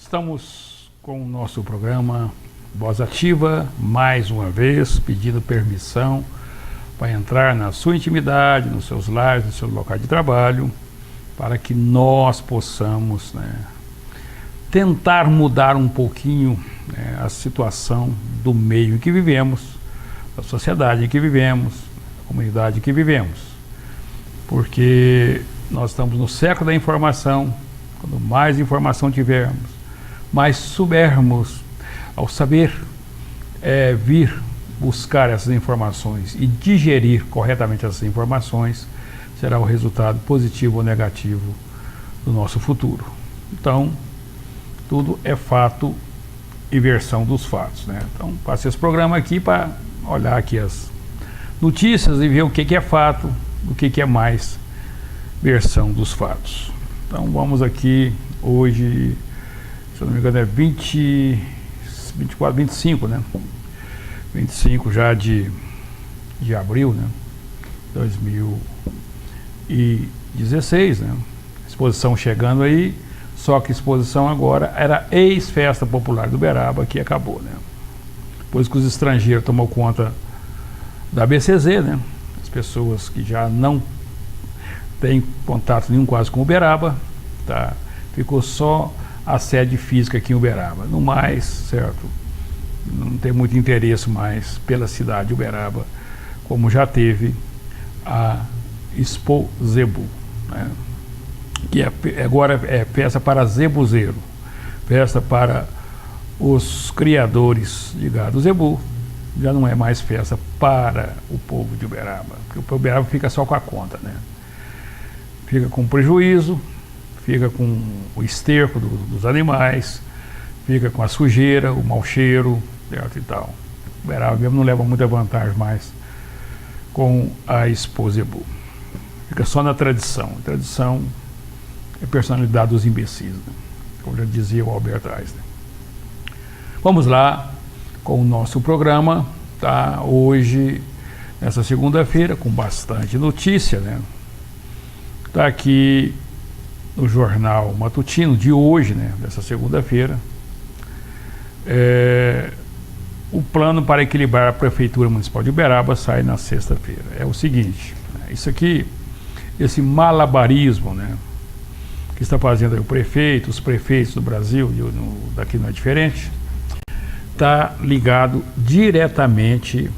Estamos com o nosso programa Voz Ativa, mais uma vez pedindo permissão para entrar na sua intimidade, nos seus lares, no seu local de trabalho, para que nós possamos, tentar mudar um pouquinho, a situação do meio em que vivemos, da sociedade em que vivemos, da comunidade em que vivemos. Porque nós estamos no século da informação. Quanto mais informação tivermos, mais soubermos, ao saber vir buscar essas informações e digerir corretamente essas informações, será o resultado positivo ou negativo do nosso futuro. Então, tudo é fato e versão dos fatos, Então, passei esse programa aqui para olhar aqui as notícias e ver o que é fato, o que é mais versão dos fatos. Então, vamos aqui hoje, se eu não me engano é 24, 25, 25 já de abril, 2016, Exposição chegando aí, só que a exposição agora era ex-Festa Popular do Uberaba, que acabou, Depois que os estrangeiros tomou conta da BCZ, As pessoas que já não têm contato nenhum quase com Uberaba, Ficou só a sede física aqui em Uberaba. No mais, certo? Não tem muito interesse mais pela cidade de Uberaba, como já teve a Expo Zebu, que agora é festa para zebuzeiro, festa para os criadores de gado zebu. Já não é mais festa para o povo de Uberaba, porque o povo de Uberaba fica só com a conta, Fica com prejuízo, fica com o esterco dos animais, fica com a sujeira, o mau cheiro, certo, e tal. O Uberaba mesmo não leva muita vantagem mais com a Expo Zebu. Fica só na tradição. A tradição é a personalidade dos imbecis, como já dizia o Albert Einstein. Vamos lá com o nosso programa, Hoje, nessa segunda-feira, com bastante notícia, Está aqui no Jornal Matutino de hoje, dessa segunda-feira, o plano para equilibrar a Prefeitura Municipal de Uberaba sai na sexta-feira. É o seguinte, isso aqui, esse malabarismo, que está fazendo aí o prefeito, os prefeitos do Brasil, daqui não é diferente, está ligado diretamente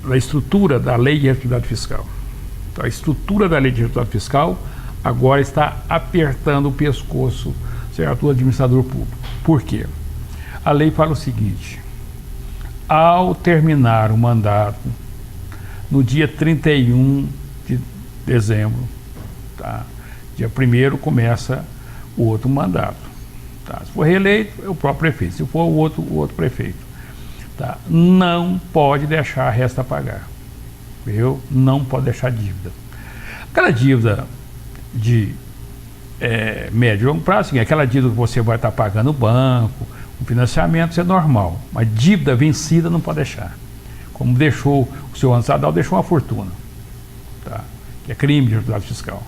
na estrutura da Lei de Responsabilidade Fiscal. Então, a estrutura da Lei de Responsabilidade Fiscal agora está apertando o pescoço, certo, do administrador público. Por quê? A lei fala o seguinte: ao terminar o mandato no dia 31 de dezembro, dia 1º começa o outro mandato. Se for reeleito, é o próprio prefeito. Se for o outro prefeito, não pode deixar a resta a pagar. Não pode deixar dívida. Aquela dívida de médio e longo prazo, aquela dívida que você vai estar pagando o banco, o financiamento, isso é normal. Mas dívida vencida não pode deixar. Como deixou o senhor Antônio Sadal, deixou uma fortuna, que é crime de responsabilidade fiscal.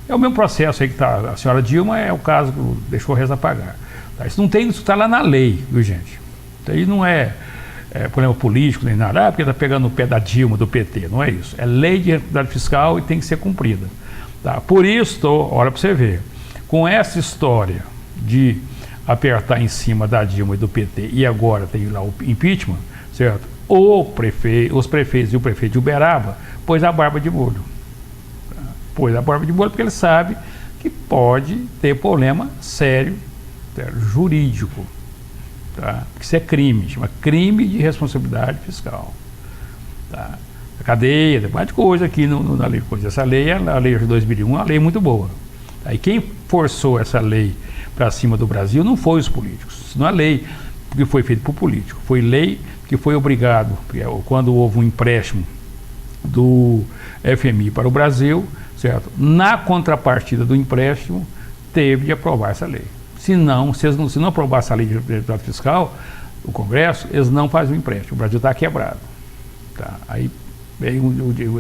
É o mesmo processo aí que a senhora Dilma, é o caso que deixou a resta a pagar. Isso não tem, isso está lá na lei, viu, gente? Isso aí não é problema político nem nada, porque está pegando o pé da Dilma, do PT, não é isso. É lei de responsabilidade fiscal e tem que ser cumprida. Por isso, olha para você ver, com essa história de apertar em cima da Dilma e do PT, e agora tem lá o impeachment, certo? Os prefeitos e o prefeito de Uberaba pôs a barba de molho. Pôs a barba de molho porque ele sabe que pode ter problema sério, jurídico. Isso é crime, chama crime de responsabilidade fiscal. A cadeia, tem mais coisa aqui na lei. Essa lei é a lei de 2001, uma lei muito boa. E quem forçou essa lei para cima do Brasil não foi os políticos. Isso não é lei que foi feita por político. Foi lei que foi obrigado, quando houve um empréstimo do FMI para o Brasil, certo? Na contrapartida do empréstimo, teve de aprovar essa lei. Se não aprovasse a lei de responsabilidade fiscal, o Congresso, eles não fazem o empréstimo. O Brasil está quebrado. Aí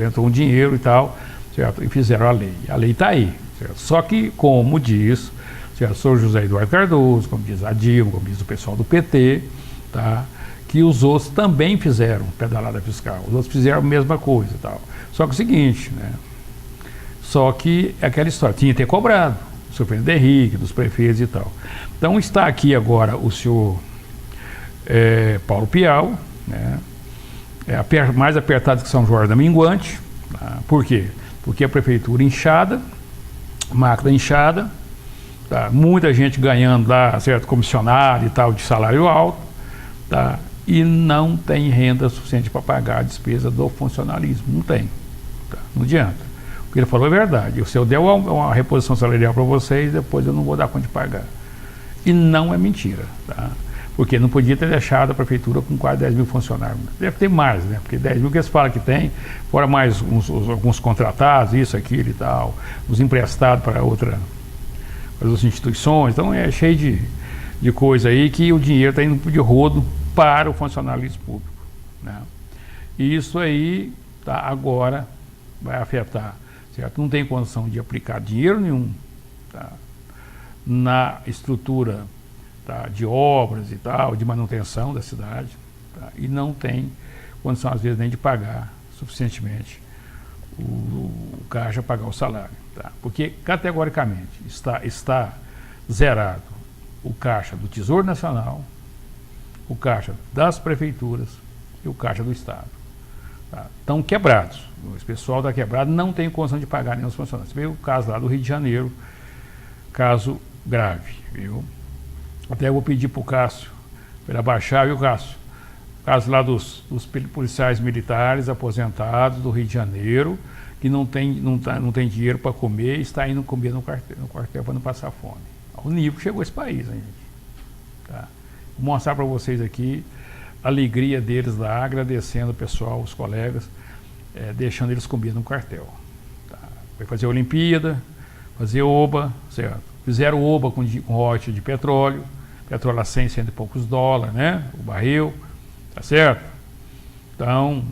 entrou um dinheiro e tal, certo? E fizeram a lei. A lei está aí. certo? Só que, como diz, certo, o senhor José Eduardo Cardoso, como diz a Dilma, como diz o pessoal do PT, tá? Que os outros também fizeram pedalada fiscal, os outros fizeram a mesma coisa, tal. Só que é o seguinte, né? Só que aquela história, tinha que ter cobrado, o senhor Fernando Henrique, dos prefeitos e tal. Então está aqui agora o senhor Paulo Pial, né? Mais apertado que São Jorge da Minguante. Tá? Por quê? Porque a prefeitura inchada, máquina inchada, tá? Muita gente ganhando lá, certo, comissionário e tal, de salário alto, tá? E não tem renda suficiente para pagar a despesa do funcionalismo. Não tem. Tá? Não adianta. O que ele falou é verdade. Se eu der uma reposição salarial para vocês, depois eu não vou dar conta de pagar. E não é mentira. Tá? Porque não podia ter deixado a prefeitura com quase 10 mil funcionários. Deve ter mais, né? Porque 10 mil que eles falam que tem, fora mais alguns contratados, isso, aquilo e tal, os emprestados para outras instituições. Então é cheio de coisa aí que o dinheiro está indo de rodo para o funcionalismo público. Né? E isso aí tá, agora vai afetar, certo? Não tem condição de aplicar dinheiro nenhum, tá, na estrutura, tá, de obras e tal, de manutenção da cidade, tá, e não tem condição às vezes nem de pagar suficientemente o caixa pagar o salário, tá? Porque categoricamente está zerado o caixa do Tesouro Nacional, o caixa das prefeituras e o caixa do Estado. Tá? Estão quebrados. O pessoal está quebrado, não tem condição de pagar nem os funcionários. Você vê o caso lá do Rio de Janeiro, caso grave, viu? Até eu vou pedir para o Cássio, para ele abaixar, viu, Cássio? O caso lá dos policiais militares aposentados do Rio de Janeiro, que não tem dinheiro para comer e está indo comer no quartel para não passar fome. Ao nível que chegou esse país, hein, gente? Tá? Vou mostrar para vocês aqui a alegria deles lá, agradecendo o pessoal, os colegas, deixando eles comer no quartel. Tá? Vai fazer a Olimpíada, fazer oba, certo? Fizeram oba com royalties de petróleo a 100 e poucos dólares, né? O barril, tá certo? Então,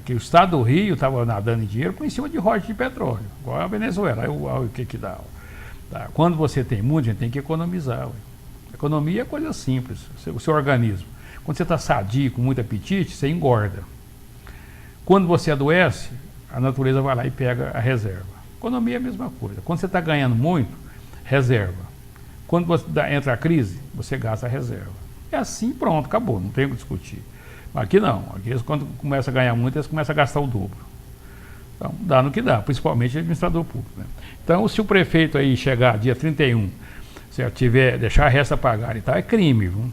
que o estado do Rio estava nadando em dinheiro por em cima de royalties de petróleo, igual a Venezuela. Aí o que dá? Tá? Quando você tem muito, a gente tem que economizar. Ué. Economia é coisa simples, o seu organismo. Quando você está sadio, com muito apetite, você engorda. Quando você adoece, a natureza vai lá e pega a reserva. Economia é a mesma coisa. Quando você está ganhando muito, reserva. Quando entra a crise, você gasta a reserva. É assim, pronto, acabou, não tem o que discutir. Mas aqui não, aqui eles, quando começam a ganhar muito, eles começam a gastar o dobro. Então, dá no que dá, principalmente o administrador público. Né? Então, se o prefeito aí chegar dia 31, certo, deixar a resta pagar e tal, é crime, viu?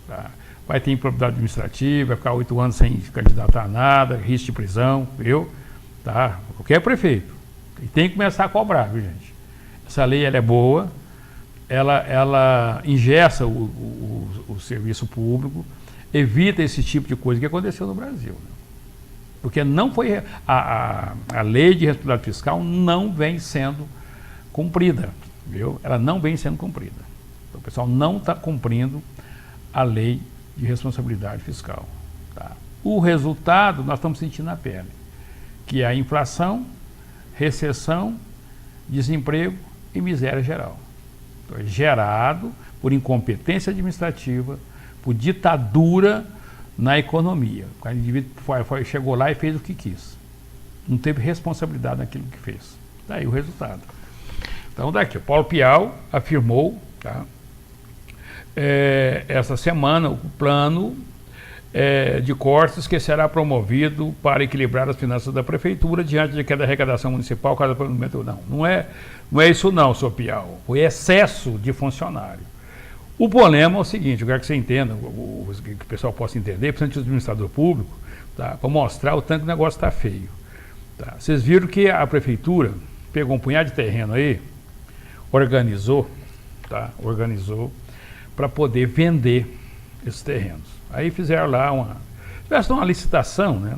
Tá? Vai ter improbidade administrativa, vai ficar 8 anos sem se candidatar a nada, risco de prisão, viu? Tá? Qualquer prefeito. E tem que começar a cobrar, viu, gente? Essa lei, ela é boa, ela engessa o serviço público, evita esse tipo de coisa que aconteceu no Brasil. Né? Porque não foi a lei de responsabilidade fiscal não vem sendo cumprida, viu? Ela não vem sendo cumprida. Então, o pessoal não está cumprindo a lei de responsabilidade fiscal. Tá? O resultado nós estamos sentindo na pele, que é a inflação, recessão, desemprego e miséria geral. Então, é gerado por incompetência administrativa, por ditadura na economia. O indivíduo chegou lá e fez o que quis. Não teve responsabilidade naquilo que fez. Daí o resultado. Então, daqui, o Paulo Pial afirmou, tá, essa semana, o plano de cortes que será promovido para equilibrar as finanças da prefeitura diante de queda da arrecadação municipal. Não é isso não, senhor Pial. Foi excesso de funcionário. O problema é o seguinte, eu quero que você entenda, que o pessoal possa entender, principalmente o administrador público, tá, para mostrar o tanto que o negócio está feio. Tá. Vocês viram que a prefeitura pegou um punhado de terreno aí, organizou para poder vender esses terrenos. Aí fizeram lá uma licitação, né,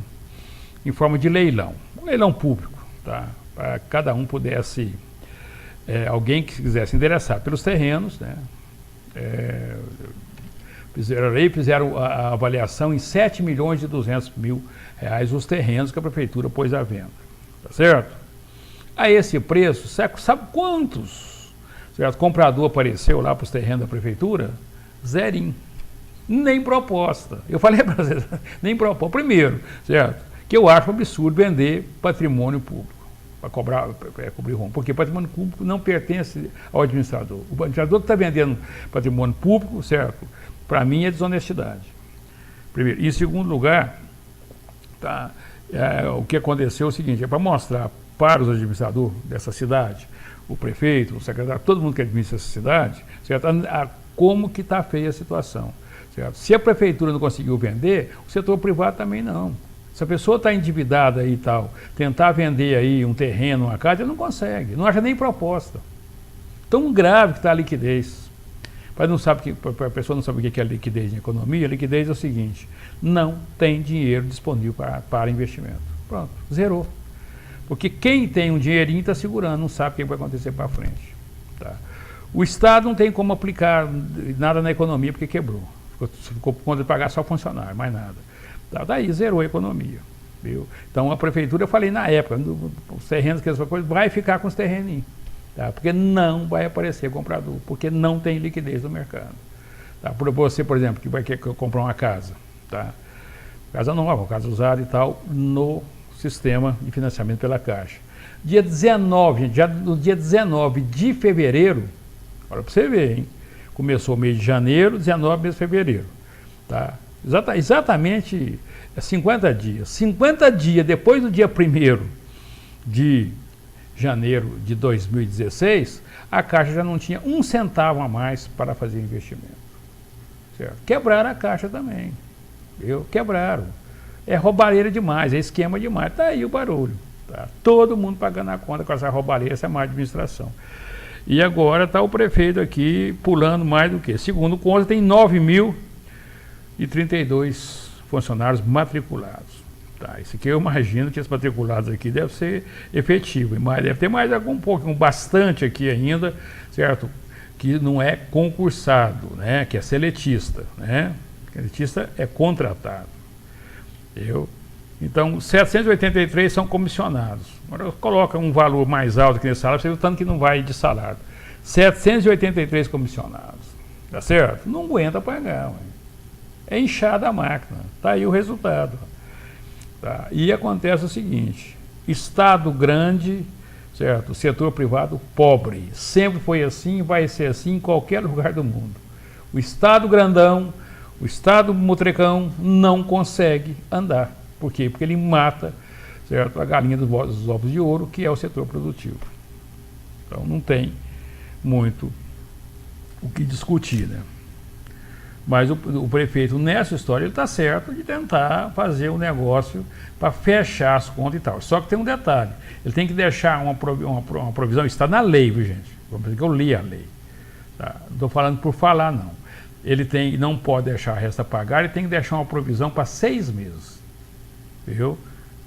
em forma de leilão, um leilão público, tá, para cada um pudesse, alguém que quisesse endereçar pelos terrenos, né, fizeram a avaliação em 7.200.000 reais os terrenos que a prefeitura pôs à venda, tá certo? A esse preço, sabe quantos, certo? Comprador apareceu lá para os terrenos da prefeitura? Zerinho. Nem proposta. Eu falei para vocês, nem proposta. Primeiro, certo? Que eu acho um absurdo vender patrimônio público para cobrir rombo. Porque patrimônio público não pertence ao administrador. O administrador que está vendendo patrimônio público, certo? Para mim é desonestidade. Primeiro. E em segundo lugar, tá, o que aconteceu é o seguinte, é para mostrar para os administradores dessa cidade, o prefeito, o secretário, todo mundo que administra essa cidade, certo? Como que está feia a situação. Certo? Se a prefeitura não conseguiu vender, o setor privado também não. Se a pessoa está endividada aí e tal, tentar vender aí um terreno, uma casa, ele não consegue, não acha nem proposta. Tão grave que está a liquidez. A pessoa não sabe o que é liquidez em economia. A liquidez é o seguinte, não tem dinheiro disponível para investimento. Pronto, zerou. Porque quem tem um dinheirinho está segurando, não sabe o que vai acontecer para frente. Tá? O Estado não tem como aplicar nada na economia porque quebrou. Ficou por conta de pagar só funcionário, mais nada. Tá, daí zerou a economia. Viu? Então a prefeitura, eu falei na época, os terrenos que essa coisa, vai ficar com os terreninhos. Tá? Porque não vai aparecer comprador, porque não tem liquidez no mercado. Tá? Por você, por exemplo, que vai querer comprar uma casa, tá? Casa nova, casa usada e tal, no sistema de financiamento pela Caixa. Dia 19, no dia 19 de fevereiro, olha para você ver, hein? Começou o mês de janeiro, 19 mês de fevereiro. Tá? Exatamente 50 dias. 50 dias depois do dia 1º de janeiro de 2016, a Caixa já não tinha um centavo a mais para fazer investimento. Certo? Quebraram a Caixa também. Viu? Quebraram. É roubalheira demais, é esquema demais. Está aí o barulho. Tá? Todo mundo pagando a conta com essa roubalheira, essa má administração. E agora está o prefeito aqui pulando mais do que. Segundo conta, tem 9.032 funcionários matriculados. Tá, isso aqui eu imagino que os matriculados aqui devem ser efetivos, mas deve ter mais algum pouco, bastante aqui ainda, certo? Que não é concursado, né? Que é seletista, né? Seletista é contratado. Então, 783 são comissionados. Agora coloca um valor mais alto aqui nesse salário, você vê o tanto que não vai de salário. 783 comissionados, tá certo? Não aguenta pagar, ué. É inchada a máquina, tá aí o resultado. Tá? E acontece o seguinte, Estado grande, certo? Setor privado pobre. Sempre foi assim, vai ser assim em qualquer lugar do mundo. O Estado grandão, o Estado mutrecão não consegue andar. Por quê? Porque ele mata, certo, a galinha dos ovos de ouro, que é o setor produtivo. Então não tem muito o que discutir, né? Mas o prefeito, nessa história, ele está certo de tentar fazer um negócio para fechar as contas e tal. Só que tem um detalhe, ele tem que deixar uma provisão, está na lei, viu, gente? Vamos dizer que eu li a lei. Tá? Não estou falando por falar, não. Ele não pode deixar a resta pagar, ele tem que deixar uma provisão para 6 meses. Viu?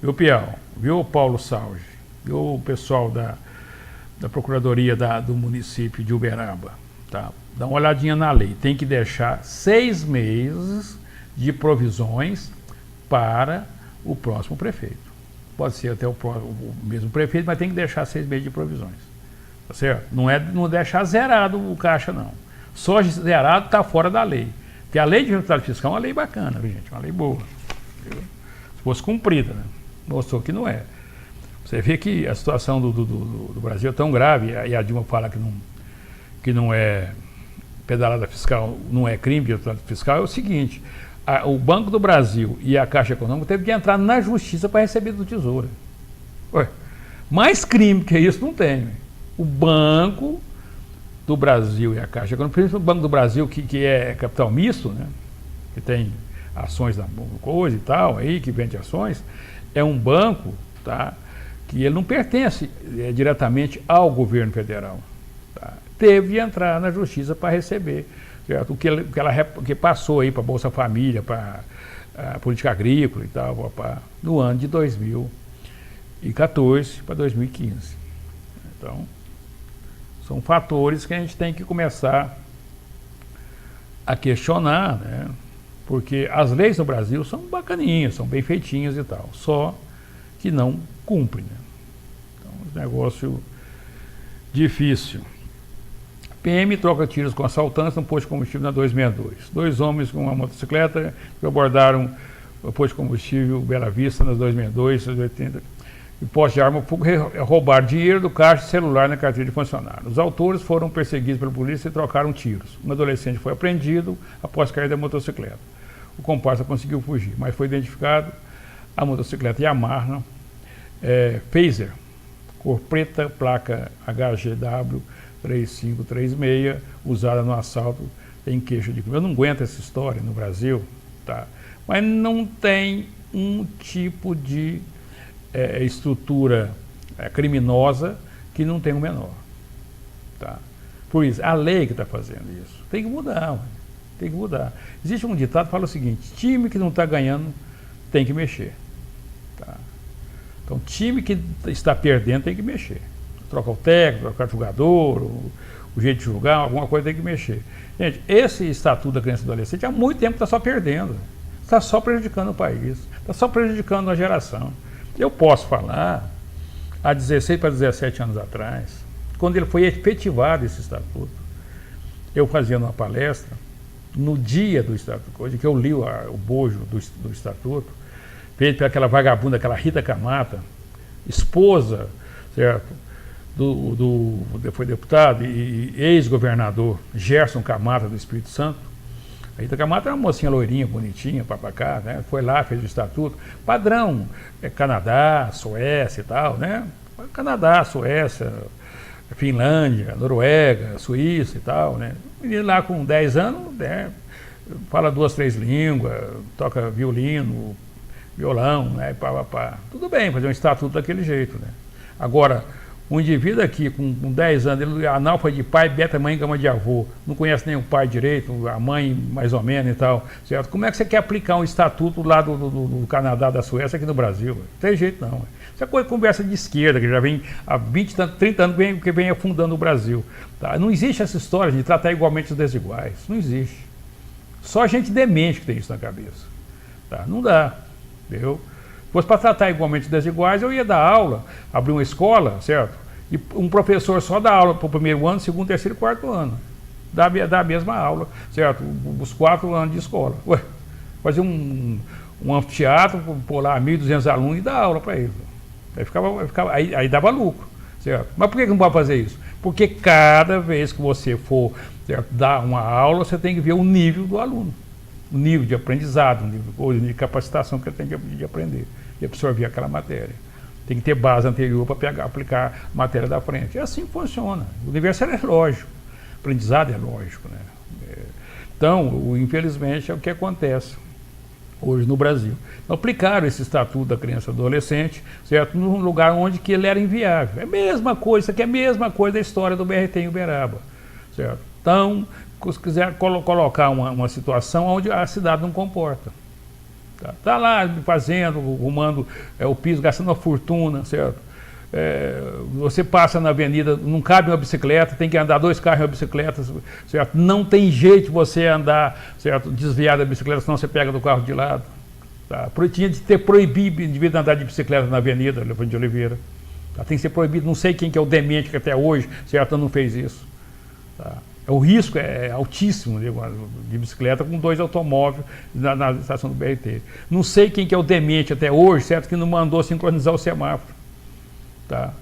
Viu, Piau? Viu o Paulo Salge? Viu o pessoal da Procuradoria do município de Uberaba? Tá? Dá uma olhadinha na lei. Tem que deixar 6 meses de provisões para o próximo prefeito. Pode ser até o mesmo prefeito, mas tem que deixar 6 meses de provisões. Tá certo? Não deixar zerado o caixa, não. Só zerado está fora da lei. Porque a lei de responsabilidade fiscal é uma lei bacana, viu, gente? Uma lei boa. Viu? Se fosse cumprida, né? Mostrou que não é. Você vê que a situação do Brasil é tão grave, e a Dilma fala que não é pedalada fiscal, não é crime de pedalada fiscal, é o seguinte, o Banco do Brasil e a Caixa Econômica teve que entrar na justiça para receber do Tesouro. Ué, mais crime que isso não tem. Né? O Banco do Brasil e a Caixa Econômica, principalmente o Banco do Brasil, que é capital misto, né? Que tem ações da coisa e tal, aí, que vende ações, é um banco, tá? Que ele não pertence diretamente ao governo federal. Tá? Teve de entrar na justiça para receber, certo? O que passou aí para a Bolsa Família, para a política agrícola e tal, no ano de 2014 para 2015. Então, são fatores que a gente tem que começar a questionar, né? Porque as leis no Brasil são bacaninhas, são bem feitinhas e tal, só que não cumprem. Né? Então, negócio difícil. PM troca tiros com assaltantes no posto de combustível na 262. 2 homens com uma motocicleta que abordaram o posto de combustível Bela Vista nas 262, 280. E posse de arma roubaram dinheiro do caixa e celular na carteira de funcionário. Os autores foram perseguidos pela polícia e trocaram tiros. Um adolescente foi apreendido após cair da motocicleta. O comparsa conseguiu fugir, mas foi identificado a motocicleta Yamaha Phaser, cor preta, placa HGW 3536, usada no assalto em queixa de crime. Eu não aguento essa história no Brasil, tá? Mas não tem um tipo de estrutura criminosa que não tem o menor. Tá? Por isso, a lei que está fazendo isso tem que mudar, mano. Tem que mudar. Existe um ditado que fala o seguinte: time que não está ganhando tem que mexer. Tá? Então, time que está perdendo tem que mexer. Trocar o técnico, trocar o jogador, o jeito de jogar, alguma coisa tem que mexer. Gente, esse estatuto da criança e do adolescente há muito tempo está só perdendo. Está só prejudicando o país. Está só prejudicando a geração. Eu posso falar, há 16 para 17 anos atrás, quando ele foi efetivado esse estatuto, eu fazia uma palestra, no dia do estatuto, que eu li o bojo do estatuto, feito pela vagabunda, aquela Rita Camata, esposa, certo, foi deputado e ex-governador Gerson Camata do Espírito Santo. A Rita Camata era uma mocinha loirinha, bonitinha, papacá, né? Foi lá, fez o estatuto, padrão, Canadá, Suécia e tal, né? Canadá, Suécia, Finlândia, Noruega, Suíça e tal, né? Menino lá com 10 anos, né? Fala 2, 3 línguas, toca violino, violão, né? Tudo bem, fazer um estatuto daquele jeito, né? Agora, um indivíduo aqui com 10 anos, ele é analfa de pai, beta mãe, gama de avô, não conhece nem o pai direito, a mãe mais ou menos e tal, certo? Como é que você quer aplicar um estatuto lá do Canadá, da Suécia, aqui no Brasil? Não tem jeito não. Isso é coisa de conversa de esquerda, que já vem há 20, 30 anos que vem afundando o Brasil. Tá? Não existe essa história de tratar igualmente os desiguais. Não existe. Só gente demente que tem isso na cabeça. Tá? Não dá. Entendeu? Fosse para tratar igualmente os desiguais, eu ia dar aula, abrir uma escola, certo? E um professor só dá aula para o primeiro ano, segundo, terceiro e quarto ano. Dá a mesma aula, certo? Os 4 anos de escola. Ué, fazer um anfiteatro, pôr lá 1.200 alunos e dar aula para eles. Aí dava lucro, certo? Mas por que não pode fazer isso? Porque cada vez que você for, certo, dar uma aula, você tem que ver o nível do aluno. O nível de aprendizado, o nível de capacitação que ele tem de aprender, de absorver aquela matéria. Tem que ter base anterior para aplicar a matéria da frente. E assim funciona. O universo é lógico. O aprendizado é lógico, né? Então, infelizmente, é o que acontece hoje no Brasil. Então, aplicaram esse estatuto da criança e do adolescente, certo? Num lugar onde que ele era inviável. É a mesma coisa, isso aqui é a mesma coisa da história do BRT em Uberaba, certo? Então, se quiser colocar uma situação onde a cidade não comporta. Tá lá fazendo, arrumando o piso, gastando uma fortuna, certo? Você passa na avenida, não cabe uma bicicleta, tem que andar 2 carros em uma bicicleta, certo? Não tem jeito de você andar, certo? Desviar da bicicleta, senão você pega do carro de lado. Tá? Tinha de ter proibido o indivíduo andar de bicicleta na avenida Leopoldo de Oliveira. Tá? Tem que ser proibido, não sei quem que é o demente que até hoje, certo, não fez isso. Tá? O risco é altíssimo de bicicleta com 2 automóveis na estação do BRT. Não sei quem que é o demente até hoje, certo, que não mandou sincronizar o semáforo. Tá?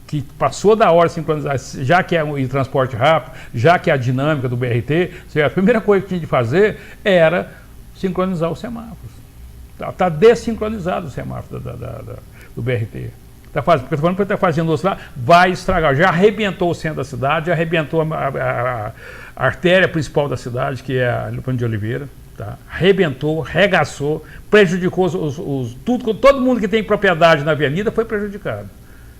Que passou da hora de sincronizar, já que é o transporte rápido, já que é a dinâmica do BRT, certo? A primeira coisa que tinha de fazer era sincronizar os semáforos. Tá desincronizado o semáforo do BRT. Porque estou falando que está fazendo isso lá, vai estragar. Já arrebentou o centro da cidade, já arrebentou a artéria principal da cidade, que é a Leopoldo de Oliveira. Tá? Arrebentou, regaçou, prejudicou todo mundo que tem propriedade na avenida foi prejudicado.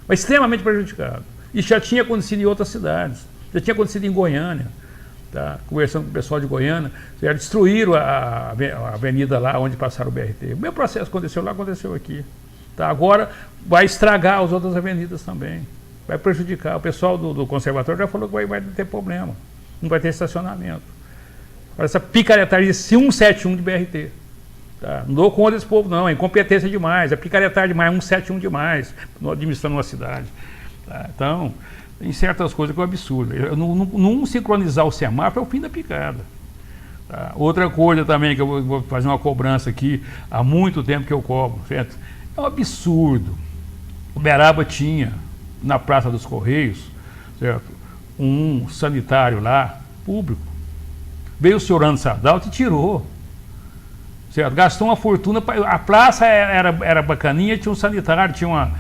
Mas extremamente prejudicado. Isso já tinha acontecido em outras cidades. Já tinha acontecido em Goiânia. Tá? Conversando com o pessoal de Goiânia, já destruíram a avenida lá onde passaram o BRT. O mesmo processo aconteceu lá, aconteceu aqui. Tá? Agora vai estragar as outras avenidas também. Vai prejudicar. O pessoal do conservatório já falou que vai ter problema. Não vai ter estacionamento. Olha essa picaretagem de 171 de BRT. Tá? Não dou conta desse povo não, é incompetência demais, é picaretagem demais, 171 demais, administrando uma cidade. Tá? Então, tem certas coisas que é um absurdo. Não sincronizar o semáforo é o fim da picada. Tá? Outra coisa também, que eu vou fazer uma cobrança aqui, há muito tempo que eu cobro, certo? É um absurdo. Uberaba tinha, na Praça dos Correios, certo? Um sanitário lá, público. Veio o senhor Ano Sadal e tirou. Certo? Gastou uma fortuna. A praça era bacaninha, tinha um sanitário, tinha uma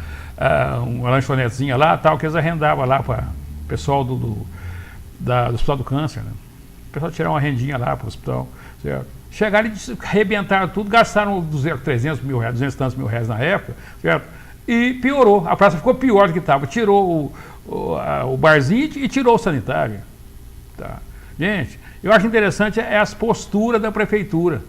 lanchonetezinha lá, tal, que eles arrendavam lá para o pessoal do Hospital do Câncer. Né? O pessoal tirar uma rendinha lá para o hospital. Certo? Chegaram e arrebentaram tudo, gastaram 300 mil reais, 200 e tantos mil reais na época, certo? E piorou. A praça ficou pior do que estava. Tirou o barzinho e tirou o sanitário. Tá? Gente, eu acho interessante as posturas da prefeitura.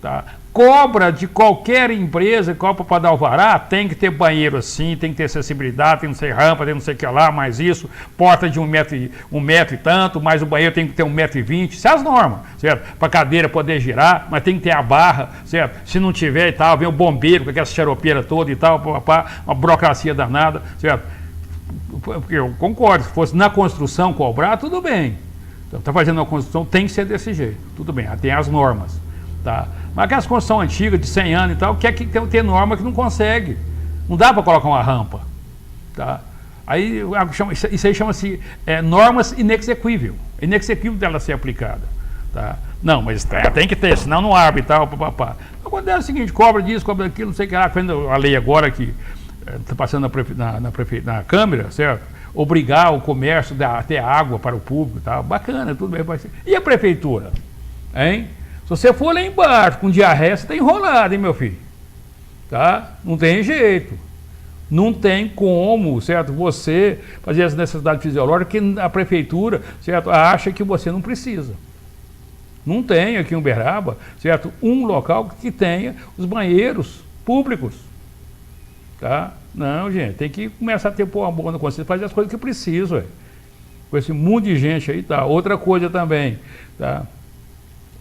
Tá? Cobra de qualquer empresa, cobra para dar alvará, tem que ter banheiro assim, tem que ter acessibilidade, tem que ter rampa, tem não sei o que lá, mais isso, porta de um metro e tanto, mas o banheiro tem que ter 1,20 m, isso é as normas, certo? Para a cadeira poder girar, mas tem que ter a barra, certo? Se não tiver e tal, vem o bombeiro com aquela xaropeira toda e tal, uma burocracia danada, certo? Eu concordo, se fosse na construção cobrar, tudo bem. Então, está fazendo uma construção, tem que ser desse jeito, tudo bem, tem as normas. Tá? Mas aquelas construções antigas de 100 anos e tal, quer que tem norma que não consegue. Não dá para colocar uma rampa. Tá? Aí, isso aí chama-se normas inexequível. Inexequível dela ser aplicada. Tá? Não, mas tem que ter, senão não abre e tal. Acontece o seguinte, cobra disso, cobra daquilo, não sei o que lá. Fazendo a lei agora que está passando na Câmara, certo? Obrigar o comércio a ter água para o público. Tá? Bacana, tudo bem. E a prefeitura? Hein? Se você for lá embaixo com diarreia, você está enrolado, hein, meu filho? Tá? Não tem jeito. Não tem como, certo? Você fazer as necessidades fisiológicas que a prefeitura, certo, acha que você não precisa. Não tem aqui em Uberaba, certo, um local que tenha os banheiros públicos. Tá? Não, gente, tem que começar a ter uma boa consciência, fazer as coisas que precisa, com esse mundo de gente aí, tá? Outra coisa também, tá?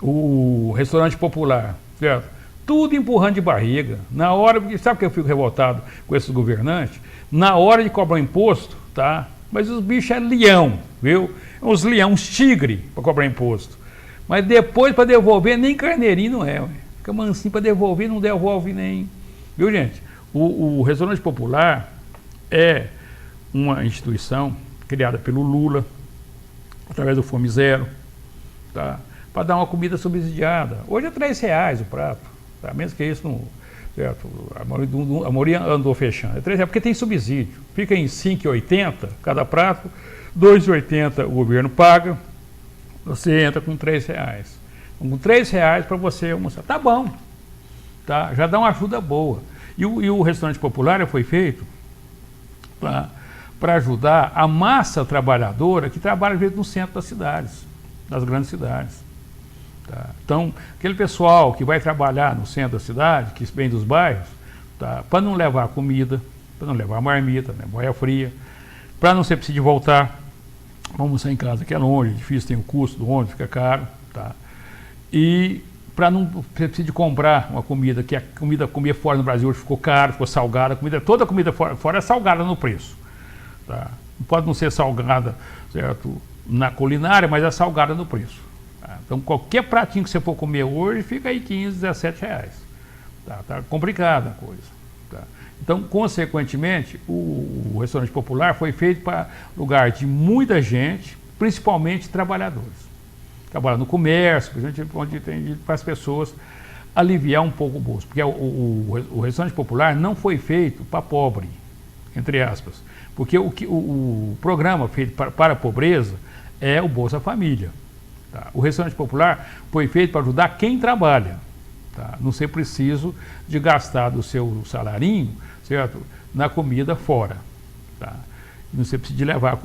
O restaurante popular, certo? Tudo empurrando de barriga. Na hora, sabe que eu fico revoltado com esses governantes? Na hora de cobrar imposto, tá? Mas os bichos é leão, viu? Uns leão, uns tigre para cobrar imposto. Mas depois para devolver, nem carneirinho não é. Ué. Fica mansinho para devolver, não devolve nem. Viu, gente? O restaurante popular é uma instituição criada pelo Lula, através do Fome Zero, tá? Para dar uma comida subsidiada. Hoje é R$3 o prato, tá? Mesmo que isso não, certo? A maioria andou fechando. É R$3 porque tem subsídio. Fica em R$5,80 cada prato, R$2,80 o governo paga, você entra com R$3. Com R$3 para você almoçar. Tá bom, tá? Já dá uma ajuda boa. E o restaurante popular foi feito para ajudar a massa trabalhadora que trabalha às vezes no centro das cidades, das grandes cidades. Tá? Então, aquele pessoal que vai trabalhar no centro da cidade, que vem dos bairros, tá? Para não levar comida, para não levar marmita, né? Boia fria, para não ser preciso de voltar, vamos sair em casa, que é longe, difícil, tem o custo do ônibus, fica caro, tá? E para não ser preciso de comprar uma comida, que a comida comer fora no Brasil hoje ficou caro, ficou salgada, toda a comida fora é salgada no preço. Tá? Pode não ser salgada, certo, na culinária, mas é salgada no preço. Então, qualquer pratinho que você for comer hoje, fica aí R$15, R$17. Tá complicada a coisa. Tá? Então, consequentemente, o restaurante popular foi feito para lugar de muita gente, principalmente trabalhadores. Trabalhar no comércio, onde tem para as pessoas aliviar um pouco o bolso. Porque o restaurante popular não foi feito para pobre, entre aspas. Porque o programa feito para a pobreza é o Bolsa Família. Tá? O restaurante popular foi feito para ajudar quem trabalha, tá? Não ser preciso de gastar do seu salarinho, certo, na comida fora, tá? Não ser preciso de levar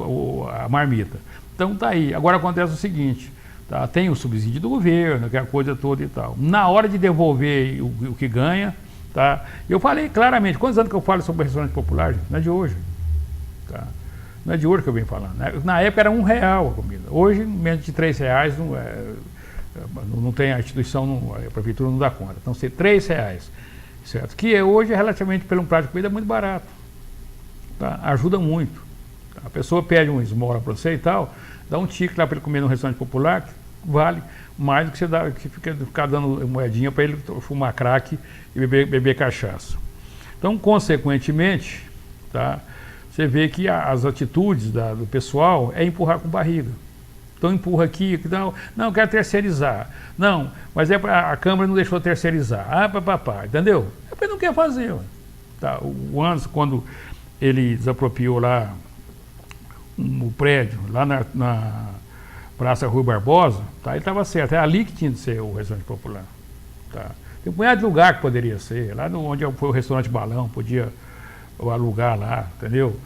a marmita. Então tá aí. Agora acontece o seguinte, tá? Tem o subsídio do governo, aquela coisa toda e tal. Na hora de devolver o que ganha, tá? Eu falei claramente, quantos anos que eu falo sobre o restaurante popular? Gente? Não é de hoje, tá? Não é de hoje que eu venho falando. Na época era R$1 a comida. Hoje, menos de R$3 não tem a instituição, a prefeitura não dá conta. Então, ser R$3, certo? Que hoje, relativamente pelo um prato de comida, é muito barato. Tá? Ajuda muito. A pessoa pede uma esmola para você e tal, dá um tique lá para ele comer num restaurante popular, que vale mais do que você dá, que ficar dando moedinha para ele fumar crack e beber cachaça. Então, consequentemente, tá, você vê que as atitudes do pessoal é empurrar com barriga. Então empurra aqui, não, quero terceirizar. Não, mas a Câmara não deixou terceirizar. Papapá, entendeu? É porque não quer fazer. Ué. Tá, o Anderson, quando ele desapropriou lá o prédio, lá na Praça Rui Barbosa, tá, ele estava certo. É ali que tinha de ser o restaurante popular. Tá. Tem um punhado de lugar que poderia ser. Lá onde foi o restaurante Balão, podia alugar lá, entendeu?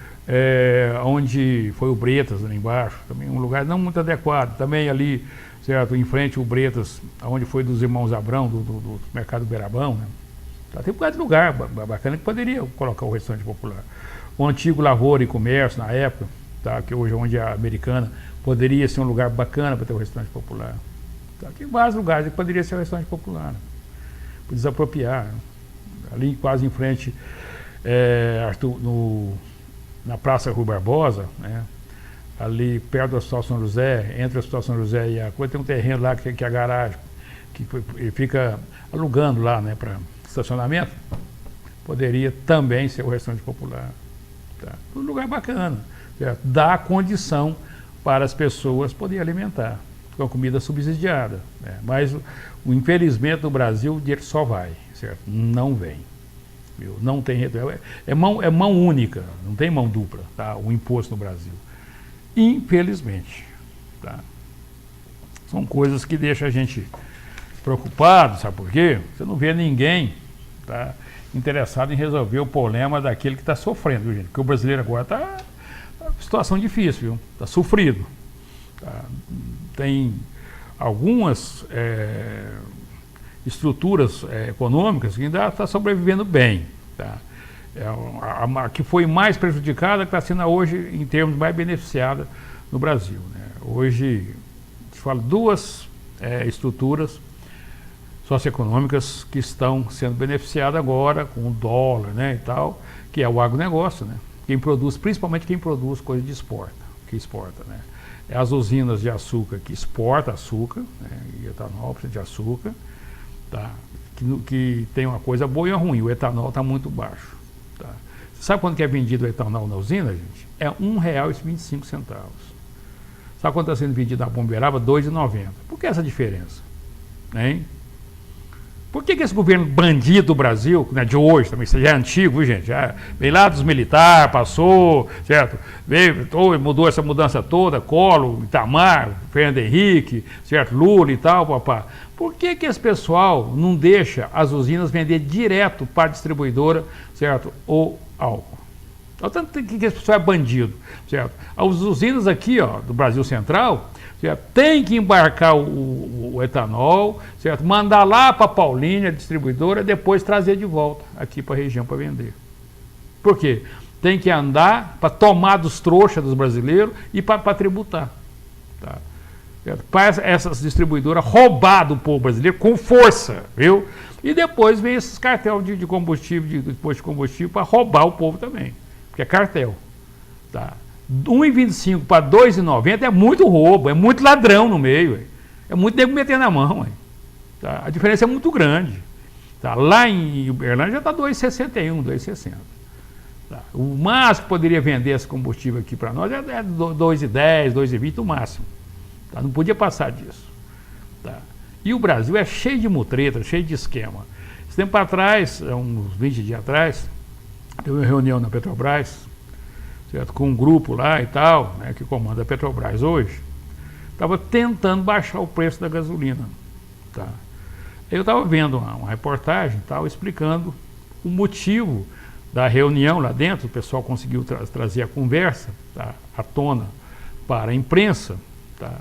Onde foi o Bretas, ali embaixo, também um lugar não muito adequado. Também ali, certo, em frente o Bretas, onde foi dos irmãos Abrão, do Mercado Beirabão, né? Tá, tem um bocado de lugar bacana que poderia colocar o restaurante popular. O antigo Lavoura e Comércio, na época, tá, que hoje é onde é a Americana, poderia ser um lugar bacana para ter o restaurante popular. Tá, tem vários lugares que poderia ser o restaurante popular, né? Por desapropriar. Né? Ali quase em frente, na Praça Rui Barbosa, né? Ali perto do Hospital São José, entre o Hospital São José e a coisa, tem um terreno lá que é a garagem, que ele fica alugando lá, né, para estacionamento. Poderia também ser o restaurante popular. Tá? Um lugar bacana, certo? Dá condição para as pessoas poderem alimentar com a comida subsidiada. Né? Mas, infelizmente, no Brasil, o dinheiro só vai, certo? Não vem. Viu? Não tem retorno. É mão única, não tem mão dupla, tá? O imposto no Brasil. Infelizmente. Tá? São coisas que deixam a gente preocupado, sabe por quê? Você não vê ninguém, tá, interessado em resolver o problema daquele que está sofrendo, viu, gente? Porque o brasileiro agora está em situação difícil, viu? Está sofrido. Tá? Tem algumas estruturas econômicas que ainda está sobrevivendo bem. Tá? A que foi mais prejudicada que está sendo hoje, em termos mais beneficiada no Brasil. Né? Hoje, te falo, duas estruturas socioeconômicas que estão sendo beneficiadas agora com o dólar, né, e tal, que é o agronegócio, né? Principalmente quem produz coisa que exporta, né? É as usinas de açúcar que exportam açúcar, né, e etanol precisa de açúcar, tá? Que tem uma coisa boa e uma ruim, o etanol está muito baixo. Tá? Você sabe quanto que é vendido o etanol na usina, gente? É R$ 1,25. Sabe quanto está sendo vendido na Bombeiraba? R$ 2,90. Por que essa diferença? Hein? Por que esse governo bandido do Brasil, né, de hoje também, isso já é antigo, gente, já veio lá dos militares, passou, certo? Mudou essa mudança toda, Collor, Itamar, Fernando Henrique, certo? Lula e tal, papá. Por que esse pessoal não deixa as usinas vender direto para a distribuidora, certo? Ou álcool? Tanto que esse pessoal é bandido, certo? As usinas aqui, ó, do Brasil Central, certo? Tem que embarcar o etanol, certo? Mandar lá para a Paulínia, a distribuidora, depois trazer de volta aqui para a região para vender. Por quê? Tem que andar para tomar dos trouxas dos brasileiros e para tributar. Tá? Para essas distribuidoras roubar do povo brasileiro com força, viu? E depois vem esses cartel de combustível, de posto de combustível, para roubar o povo também, porque é cartel. Tá? 1,25 para 2,90 é muito roubo, é muito ladrão no meio, véio. É muito nego meter na mão. Tá? A diferença é muito grande. Tá? Lá em Uberlândia já está 2,61, 2,60. Tá? O máximo que poderia vender esse combustível aqui para nós é 2,10, 2,20 no máximo. Tá? Não podia passar disso. Tá? E o Brasil é cheio de mutreta, cheio de esquema. Esse tempo atrás, uns 20 dias atrás, teve uma reunião na Petrobras, certo? Com um grupo lá e tal, né, que comanda a Petrobras hoje, estava tentando baixar o preço da gasolina. Tá? Eu estava vendo uma reportagem tal, explicando o motivo da reunião lá dentro. O pessoal conseguiu trazer a conversa, tá, à tona para a imprensa. Tá?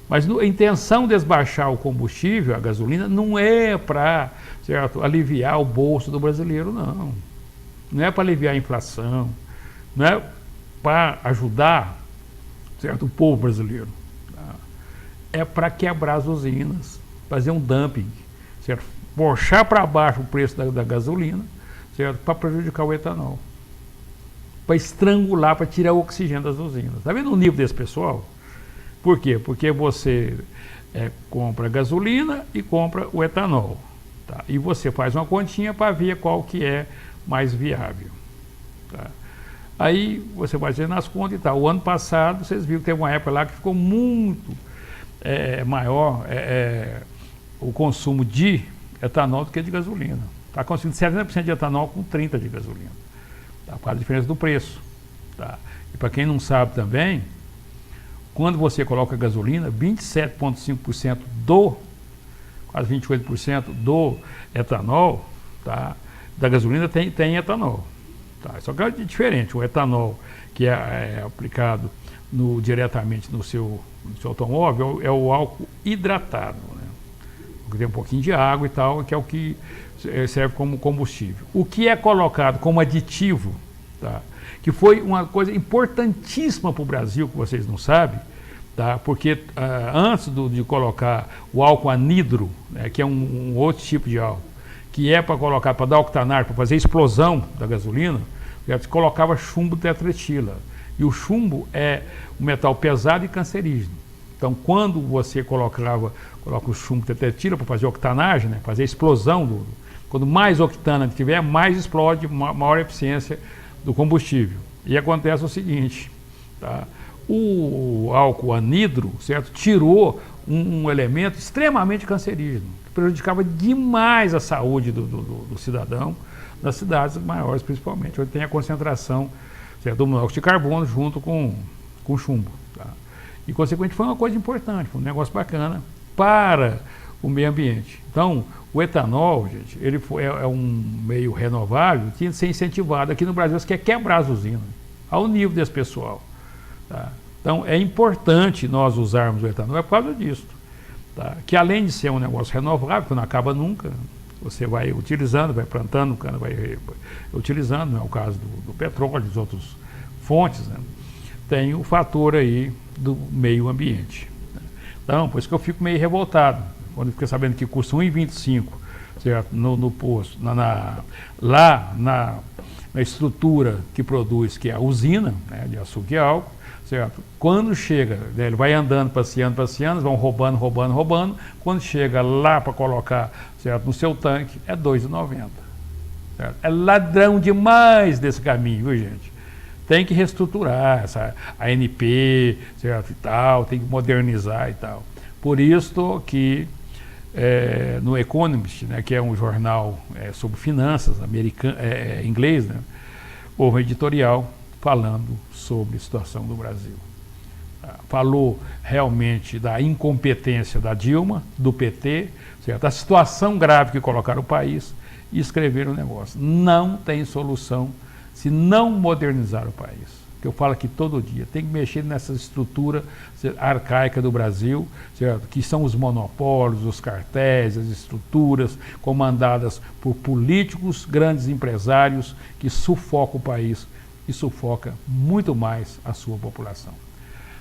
Mas a intenção de desbaixar o combustível, a gasolina, não é para, certo, aliviar o bolso do brasileiro, não. Não é para aliviar a inflação, não é para ajudar, certo, o povo brasileiro. Tá? É para quebrar as usinas, fazer um dumping, certo? Puxar para baixo o preço da gasolina, certo? Para prejudicar o etanol. para estrangular, para tirar o oxigênio das usinas. Está vendo o nível desse pessoal? Por quê? Porque você compra gasolina e compra o etanol. Tá? E você faz uma continha para ver qual que é mais viável. Tá? Aí você vai fazendo as contas e tal. O ano passado, vocês viram que teve uma época lá que ficou muito maior o consumo de etanol do que de gasolina. Está consumindo 70% de etanol com 30% de gasolina. Tá? Por causa da diferença do preço. Tá? E para quem não sabe também, quando você coloca gasolina, 27,5% quase 28% do etanol, tá? Da gasolina tem etanol. Tá? Só que é diferente. O etanol que é aplicado diretamente no seu automóvel é o álcool hidratado, né? Que tem um pouquinho de água e tal, que é o que serve como combustível. O que é colocado como aditivo, tá? Que foi uma coisa importantíssima para o Brasil, que vocês não sabem, tá? Porque antes de colocar o álcool anidro, né, que é um outro tipo de álcool, que é para colocar, para dar octanário, para fazer explosão da gasolina, se colocava chumbo tetretila. E o chumbo é um metal pesado e cancerígeno. Então, quando você coloca o chumbo tetretila para fazer octanagem, né, fazer explosão, quando mais octana tiver, mais explode, maior eficiência do combustível. E acontece o seguinte, tá? O álcool anidro, certo, tirou um elemento extremamente cancerígeno, que prejudicava demais a saúde do cidadão, nas cidades maiores principalmente, onde tem a concentração, certo, do monóxido de carbono junto com chumbo. Tá? E, consequentemente, foi uma coisa importante, foi um negócio bacana para o meio ambiente. Então, o etanol, gente, ele é um meio renovável, tinha que ser incentivado. Aqui no Brasil, você quer quebrar as usinas, ao nível desse pessoal. Tá? Então, é importante nós usarmos o etanol, é por causa disso. Tá? Que além de ser um negócio renovável, que não acaba nunca, você vai utilizando, vai plantando, vai utilizando, não é o caso do petróleo, das outras fontes, né? Tem o fator aí do meio ambiente. Né? Então, por isso que eu fico meio revoltado, quando eu fiquei sabendo que custa R$ 1,25, certo? No posto, lá na estrutura que produz, que é a usina, né, de açúcar e álcool, certo? Quando chega, né, ele vai andando, passeando, vão roubando, quando chega lá para colocar, certo, no seu tanque, é R$ 2,90. Certo? É ladrão demais desse caminho, viu, gente? Tem que reestruturar a ANP, certo, e tal, tem que modernizar e tal. Por isso que no Economist, né, que é um jornal sobre finanças inglês, né, houve um editorial falando sobre a situação do Brasil. Falou realmente da incompetência da Dilma, do PT, certo? Da situação grave que colocaram o país e escreveram o negócio. Não tem solução se não modernizar o país. Que eu falo aqui todo dia, tem que mexer nessa estrutura arcaica do Brasil, certo? Que são os monopólios, os cartéis, as estruturas comandadas por políticos, grandes empresários que sufocam o país e sufoca muito mais a sua população.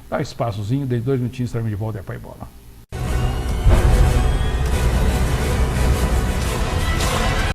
Dá um espaçozinho, dei 2 minutinhos, estaremos de volta e a bola.